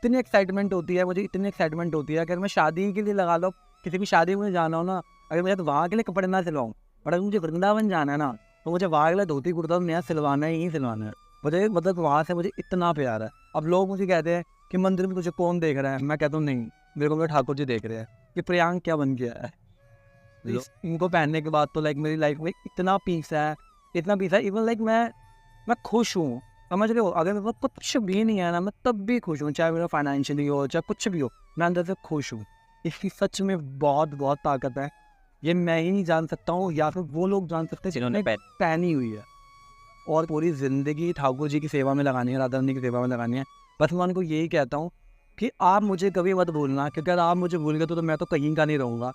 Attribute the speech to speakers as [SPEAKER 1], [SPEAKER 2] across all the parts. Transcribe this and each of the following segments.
[SPEAKER 1] इतनी एक्साइटमेंट होती है, मुझे इतनी एक्साइटमेंट होती है। अगर मैं शादी के लिए लगा लो, किसी की शादी में मुझे जाना हो ना, अगर मुझे तो वहाँ के लिए कपड़े ना सिलवाऊँ, बट अगर मुझे वृंदावन जाना है ना, तो मुझे वहाँ के लिए धोती कुर्ता तो नया सिलवाना ही सिलवाना है। मुझे मतलब वहाँ से मुझे इतना प्यार है। अब लोग मुझे कहते हैं कि मंदिर में तुझे कौन देख रहा है, मैं कहता हूँ नहीं, मेरे को मेरे ठाकुर जी देख रहे हैं कि प्रियांक क्या बन गया है। इनको पहनने के बाद तो लाइक मेरी लाइफ में इतना पीस है, इतना पीस है। इवन लाइक मैं खुश हूँ, समझ रहे हो। अगर मेरे पास कुछ भी नहीं है ना, मैं तब भी खुश हूँ, चाहे मेरा फाइनेंशियली हो, चाहे कुछ भी हो, मैं अंदर से खुश हूँ। इसकी सच में बहुत बहुत ताकत है। ये मैं ही नहीं जान सकता हूँ, या फिर वो लोग जान सकते हैं जिन्होंने पहनी हुई है। और पूरी ज़िंदगी ठाकुर जी की सेवा में लगानी है, राधा रानी की सेवा में लगानी है। बस मैं उनको यही कहता हूँ कि आप मुझे कभी मत भूलना, क्योंकि अगर आप मुझे भूल गए तो मैं तो कहीं का नहीं रहूँगा।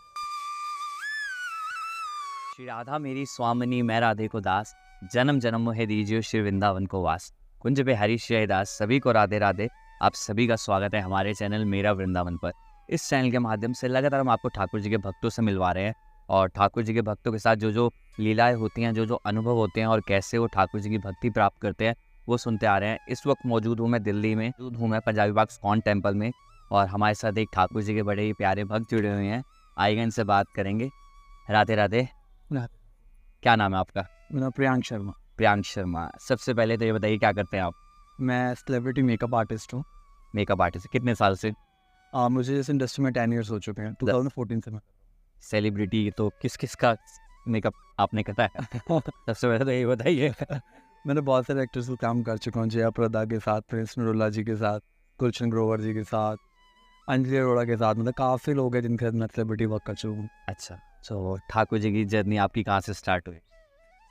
[SPEAKER 2] श्री राधा मेरी स्वामिनी मैं राधे को दास, जन्म जन्म मोहे दीजिए श्री वृंदावन को वास। कुंज बिहारी श्री दास, सभी को राधे राधे। आप सभी का स्वागत है हमारे चैनल मेरा वृंदावन पर। इस चैनल के माध्यम से लगातार हम आपको ठाकुर जी के भक्तों से मिलवा रहे हैं, और ठाकुर जी के भक्तों के साथ जो जो लीलाएं होती हैं, जो जो अनुभव होते हैं, और कैसे वो ठाकुर जी की भक्ति प्राप्त करते हैं, वो सुनते आ रहे हैं। इस वक्त मौजूद हूँ मैं दिल्ली में, मौजूद हूँ मैं पंजाबी बाग स्कॉन टेम्पल में, और हमारे साथ एक ठाकुर जी के बड़े ही प्यारे भक्त जुड़े हुए हैं। आइए इनसे बात करेंगे। राधे राधे। क्या नाम है आपका?
[SPEAKER 1] मेरा प्रियांक शर्मा।
[SPEAKER 2] प्रियांक शर्मा। सबसे पहले तो ये बताइए क्या करते हैं आप?
[SPEAKER 1] मैं सेलिब्रिटी मेकअप आर्टिस्ट हूँ।
[SPEAKER 2] मेकअप आर्टिस्ट कितने साल से?
[SPEAKER 1] मुझे इस इंडस्ट्री में 10 ईयर्स हो चुके हैं, 2014 से मैं।
[SPEAKER 2] सेलिब्रिटी तो किस किस का मेकअप आपने करा है? सबसे पहले तो ये बताइए।
[SPEAKER 1] मैंने बहुत सारे एक्टर्स से काम कर चुका हूँ, जया प्रदा के साथ, प्रिंस नरूला जी के साथ, गुलशन ग्रोवर जी के साथ, अंजलि अरोड़ा के साथ, मतलब काफ़ी लोग हैं जिनके साथ मैं सेलिब्रिटी वर्क कर चुका हूँ।
[SPEAKER 2] अच्छा, तो ठाकुर जी की जर्नी आपकी कहाँ से स्टार्ट हुई?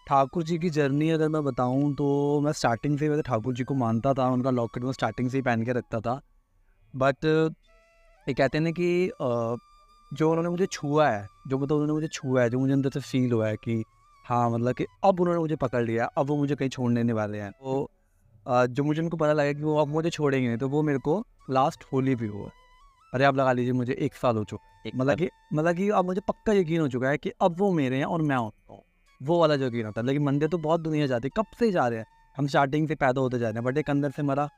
[SPEAKER 1] ठाकुर जी की जर्नी अगर मैं बताऊँ तो मैं स्टार्टिंग से वैसे ठाकुर जी को मानता था, उनका लॉकेट में स्टार्टिंग से ही पहन के रखता था। बट ये कहते हैं ना कि जो उन्होंने मुझे छुआ है, जो मतलब उन्होंने मुझे छुआ है, जो मुझे अंदर से फील हुआ है कि हाँ, मतलब कि अब उन्होंने मुझे पकड़ लिया, अब वो मुझे कहीं छोड़ने नहीं वाले हैं। तो जो मुझे उनको पता लगा कि वो अब मुझे छोड़ेंगे नहीं, तो वो मेरे को लास्ट होली भी हुआ। अरे आप लगा लीजिए मुझे 1 साल हो चुका, मतलब कि अब मुझे पक्का यकीन हो चुका है कि अब वो मेरे हैं और मैं उनका हूँ। वो वाला जो यकीन होता है। लेकिन मंदिर तो बहुत दुनिया जाती है, कब से जा रहे हैं हम, स्टार्टिंग से पैदा होते जा रहे हैं, बट एक अंदर से मरा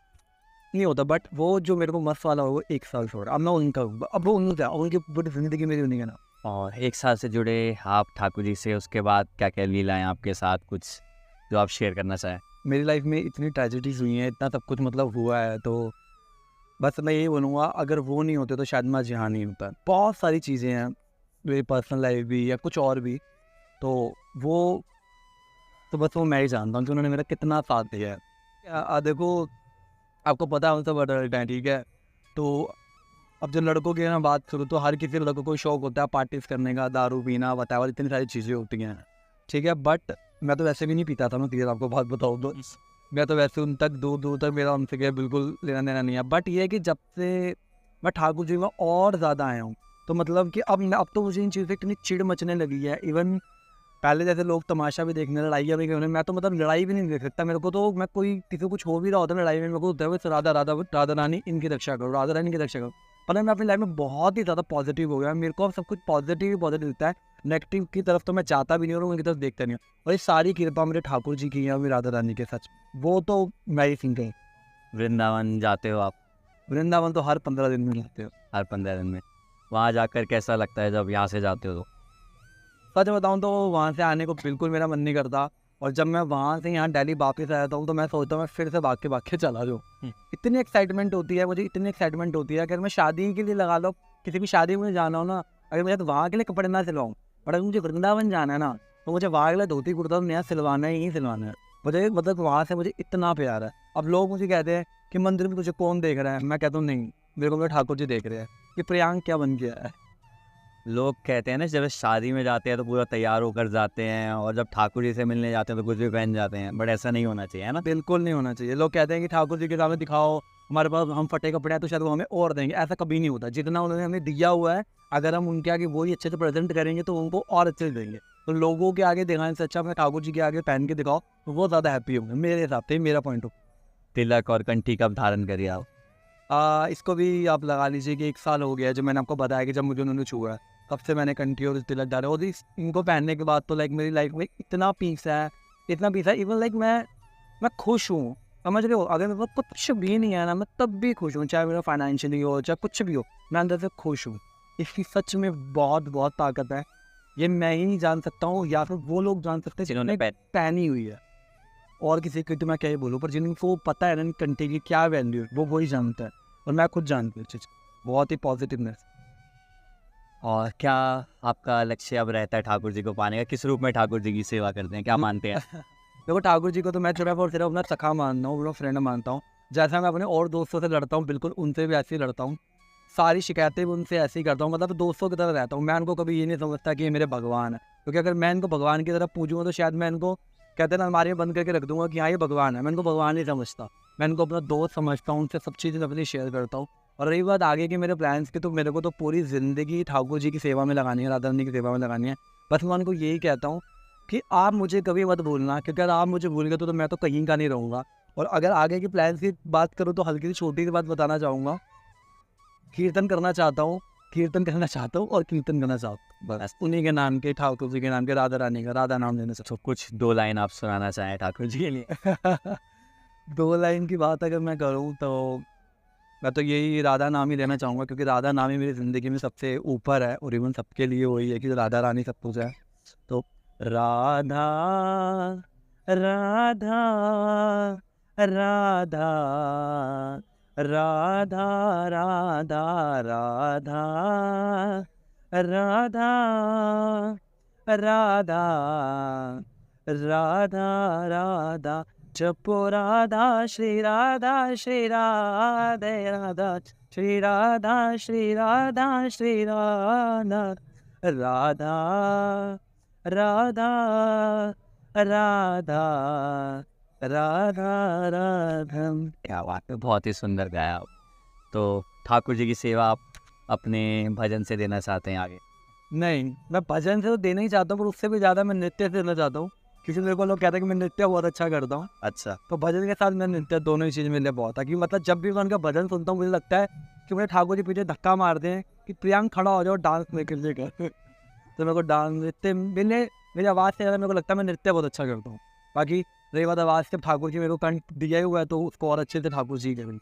[SPEAKER 1] नहीं होता। बट वो जो मेरे को मस्त वाला हो, वो 1 साल से हो रहा है। अब मैं उनका हूँ, अब वो उनका, उनकी पूरी ज़िंदगी मेरी उन्हीं का ना।
[SPEAKER 2] और 1 साल से जुड़े आप ठाकुर जी से, उसके बाद क्या क्या लीलाएं आपके साथ, कुछ जो आप शेयर करना चाहें?
[SPEAKER 1] मेरी लाइफ में इतनी ट्रेजेडीज हुई हैं, इतना सब कुछ मतलब हुआ है, तो बस मैं यही बोलूँगा, अगर वो नहीं होते तो शायद मैं आज यहाँ नहीं होता। बहुत सारी चीज़ें हैं, मेरी पर्सनल लाइफ भी या कुछ और भी, तो वो तो बस वो मैं ही जानता हूँ कि उन्होंने मेरा कितना साथ दिया है। देखो, आपको पता है हम सब अडल्ट हैं, ठीक है। तो अब जब लड़कों की ना बात करूँ, तो हर किसी लड़कों को शौक होता है पार्टीज करने का, दारू पीना, वटावर, इतनी सारी चीज़ें होती हैं, ठीक है। बट मैं तो वैसे भी नहीं पीता था, मैं क्लियर आपको बात बताऊँ तो। मैं तो वैसे उन तक दूर दूर तक मेरा उनसे क्या बिल्कुल लेना देना नहीं है। बट ये है कि जब से मैं ठाकुर जी में और ज़्यादा आया हूँ, तो मतलब कि अब तो मुझे इन चीज़ों से इतनी चिढ़ मचने लगी है। इवन पहले जैसे लोग तमाशा भी देखने, लड़ाइयाँ भी करने, मैं तो मतलब लड़ाई भी नहीं देख सकता। मेरे को तो, मैं कोई किसी को कुछ हो भी रहा होता है लड़ाई में, मेरे को होता है बस राधा राधा राधा रानी इनकी रक्षा करो, राधा रानी की रक्षा करो। पर मैं अपनी लाइफ में बहुत ही ज़्यादा पॉजिटिव हो गया। मेरे को अब सब कुछ पॉजिटिव ही पॉजिटिव दिखता है, नेगेटिव की तरफ तो मैं जाता भी नहीं और उनकी तरफ देखता नहीं हूँ। और ये सारी कृपा मेरे ठाकुर जी की है, मेरी राधा रानी के, सच वो तो मैं ही सिंह कहीं।
[SPEAKER 2] वृंदावन जाते हो आप?
[SPEAKER 1] वृंदावन तो हर 15 दिन में जाते हो।
[SPEAKER 2] हर 15 दिन में? वहाँ जाकर कैसा लगता है जब यहाँ से जाते हो तो?
[SPEAKER 1] सच बताऊँ तो वहाँ से आने को बिल्कुल मेरा मन नहीं करता। और जब मैं वहाँ से यहाँ दिल्ली वापस आया था, तो मैं सोचता हूँ मैं फिर से भाग के चला जाऊँ। इतनी एक्साइटमेंट होती है मुझे, इतनी एक्साइटमेंट होती है। अगर मैं शादी के लिए लगा लो, किसी की शादी में जाना हो ना, अगर मुझे तो वहाँ के लिए कपड़े ना सिलवाऊँ, बट अगर मुझे वृंदावन जाना है ना, तो मुझे वहाँ के लिए धोती कुर्ता तो नया सिलवाना ही सिलवाना है। मुझे मतलब वहाँ से मुझे इतना प्यार है। अब लोग मुझे कहते हैं कि मंदिर में तुझे कौन देख रहा है, मैं कहता हूँ नहीं, मेरे को मेरे ठाकुर जी देख रहे हैं कि प्रियांक क्या बन गया है।
[SPEAKER 2] लोग कहते हैं ना, जब शादी में जाते हैं तो पूरा तैयार होकर जाते हैं, और जब ठाकुर जी से मिलने जाते हैं तो कुछ भी पहन जाते हैं, बट ऐसा नहीं होना चाहिए, है ना?
[SPEAKER 1] बिल्कुल नहीं होना चाहिए। लोग कहते हैं कि ठाकुर जी के सामने दिखाओ हमारे पास हम फटे कपड़े हैं, तो शायद वो हमें और देंगे। ऐसा कभी नहीं होता। जितना उन्होंने हमें दिया हुआ है, अगर हम उनके आगे वही अच्छे से प्रेजेंट करेंगे तो उनको और अच्छे से देंगे। तो लोगों के आगे दिखाने से अच्छा अपने ठाकुर जी के आगे पहन के दिखाओ, तो वो ज़्यादा हैप्पी होंगे मेरे हिसाब से, मेरा पॉइंट ऑफ।
[SPEAKER 2] तिलक और कंठी कब धारण करिए आप?
[SPEAKER 1] इसको भी आप लगा लीजिए कि 1 साल हो गया है, जो मैंने आपको बताया कि जब मुझे उन्होंने छुआ है, तब से मैंने कंठी और तिलक डाले। और इनको पहनने के बाद तो लाइक मेरी लाइफ में इतना पीस है, इतना पीस है। इवन लाइक मैं खुश हूँ, समझ रहे हो? अगर मेरे पास कुछ भी नहीं है ना, मैं तब भी खुश हूँ, चाहे मेरा फाइनेंशियली हो, चाहे कुछ भी हो, मैं अंदर से खुश हूँ। इसकी सच में बहुत बहुत ताकत है। ये मैं ही नहीं जान सकता हूँ, या फिर वो लोग जान सकते हैं
[SPEAKER 2] जिन्होंने
[SPEAKER 1] जिन्होंने पहनी हुई है। और किसी की तो मैं क्या ही बोलूँ, पर जिनको पता है ना इन कंटे की क्या वैल्यू है, वो वही जानता है। और मैं खुद जानता हूँ इस चीज़ को। बहुत ही पॉजिटिवनेस।
[SPEAKER 2] और क्या आपका लक्ष्य अब रहता है ठाकुर जी को पाने का? किस रूप में ठाकुर जी की सेवा करते हैं, क्या मानते हैं?
[SPEAKER 1] देखो, ठाकुर जी को तो मैं सिर्फ और सिर्फ अपना सखा मानता हूँ, अपना फ्रेंड मानता हूँ। जैसा मैं अपने और दोस्तों से लड़ता हूँ, बिल्कुल उनसे भी ऐसे ही लड़ता हूँ। सारी शिकायतें भी उनसे ऐसे ही करता हूँ, मतलब दोस्तों की तरह रहता हूँ। मैं उनको कभी ये नहीं समझता कि ये मेरे भगवान है, क्योंकि अगर मैं इनको भगवान की तरह पूजूंगा तो शायद मैं इनको, कहते हैं ना, हमारे बंद करके रख दूंगा कि हाँ ये भगवान है। मैं इनको भगवान नहीं समझता, मैं इनको अपना दोस्त समझता हूँ, उनसे सब चीज़ें अपनी शेयर करता हूँ। और रही बात आगे की मेरे प्लान्स की, तो मेरे को तो पूरी ज़िंदगी ठाकुर जी की सेवा में लगानी है, राधा रानी की सेवा में लगानी है। बस मैं उनको यही कहता हूँ कि आप मुझे कभी मत भूलना, क्योंकि अगर आप मुझे भूल गए तो मैं तो कहीं का नहीं रहूँगा। और अगर आगे की प्लान्स की बात करूँ तो हल्की सी छोटी सी बात बताना चाहूँगा। कीर्तन करना चाहता हूँ, कीर्तन करना चाहता हूँ और कीर्तन करना चाहता हूँ, बस उन्हीं के नाम के, ठाकुर जी के नाम के, राधा रानी का, राधा नाम लेने से।
[SPEAKER 2] तो कुछ 2 लाइन आप सुनाना चाहें ठाकुर जी के लिए?
[SPEAKER 1] 2 लाइन की बात अगर मैं करूँ तो मैं तो यही राधा नाम ही लेना चाहूँगा, क्योंकि राधा नाम ही मेरी ज़िंदगी में सबसे ऊपर है, और इवन सबके लिए वही है कि राधा रानी सब कुछ है। तो राधा राधा राधा राधा राधा राधा राधा राधा राधा राधा, जपो राधा श्री राधा श्री राधे राधा, श्री राधा श्री राधा श्री राधा, राधा राधा राधा राधा राधा।
[SPEAKER 2] क्या बात है, बहुत ही सुंदर गाया आप। तो ठाकुर जी की सेवा आप अपने भजन से देना चाहते हैं आगे?
[SPEAKER 1] नहीं, मैं भजन से तो देना ही चाहता हूँ, पर उससे भी ज़्यादा मैं नृत्य से देना चाहता हूँ, क्योंकि मेरे को लोग कहते हैं कि मैं नृत्य बहुत अच्छा करता हूँ।
[SPEAKER 2] अच्छा।
[SPEAKER 1] तो भजन के साथ मैं नृत्य, दोनों ही चीज़ मेरे लिए बहुत है। कि मतलब जब भी मैं उनका भजन सुनता हूँ, मुझे लगता है कि मुझे ठाकुर जी पीछे धक्का मारते हैं कि प्रियांक खड़ा हो जाओ, डांस में कर लेकर। तो मेरे को डांस, नृत्य, मेरी आवाज़ से ज़्यादा मेरे को लगता है मैं नृत्य बहुत अच्छा करता हूँ। बाकी रही बात आवाज़ से, ठाकुर जी मेरे को कंठ दिया ही हुआ है, तो उसको और अच्छे से ठाकुर जी करें।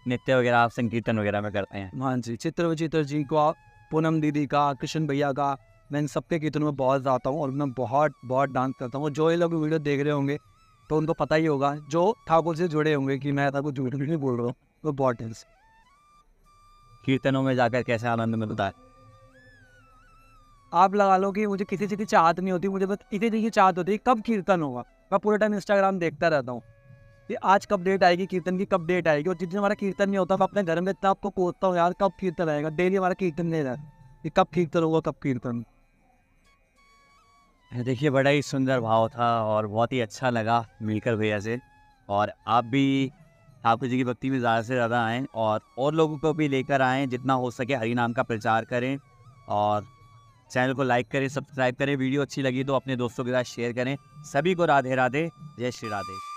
[SPEAKER 2] नृत्य वगैरह आप संकीर्तन वगैरह में करते हैं?
[SPEAKER 1] हाँ जी, चित्र विचित्र जी का, पूनम दीदी का, कृष्ण भैया का, मैं इन सबके कीर्तनों में बहुत जाता हूँ, और मैं बहुत बहुत डांस करता हूँ। और जो ये लोग वीडियो देख रहे होंगे तो उनको पता ही होगा, जो ठाकुर से जुड़े होंगे, कि मैं ऐसा कुछ झूठ नहीं बोल रहा हूँ। वो बहुत डांस।
[SPEAKER 2] कीर्तनों में जाकर कैसे आनंद मिलता है?
[SPEAKER 1] आप लगा लो कि मुझे किसी चीज़ की चाहत नहीं होती, मुझे बस इसी चीज़ की चाहत होती है कब कीर्तन होगा। मैं पूरे टाइम इंस्टाग्राम देखता रहता हूँ कि आज कब डेट आएगी कीर्तन की, कब डेट आएगी। और जिस दिन हमारा कीर्तन नहीं होता, मैं अपने घर में इतना आपको कोसता हूँ यार, कब कीर्तन आएगा। डेली हमारा कीर्तन नहीं रहता कि कब कीर्तन होगा, कब कीर्तन।
[SPEAKER 2] देखिए, बड़ा ही सुंदर भाव था और बहुत ही अच्छा लगा मिलकर भैया से। और आप भी ठाकुर जी की भक्ति में ज़्यादा से ज़्यादा आएँ और लोगों को भी लेकर आएँ, जितना हो सके हरि नाम का प्रचार करें। और चैनल को लाइक करें, सब्सक्राइब करें। वीडियो अच्छी लगी तो अपने दोस्तों के साथ शेयर करें। सभी को राधे राधे, जय श्री राधे।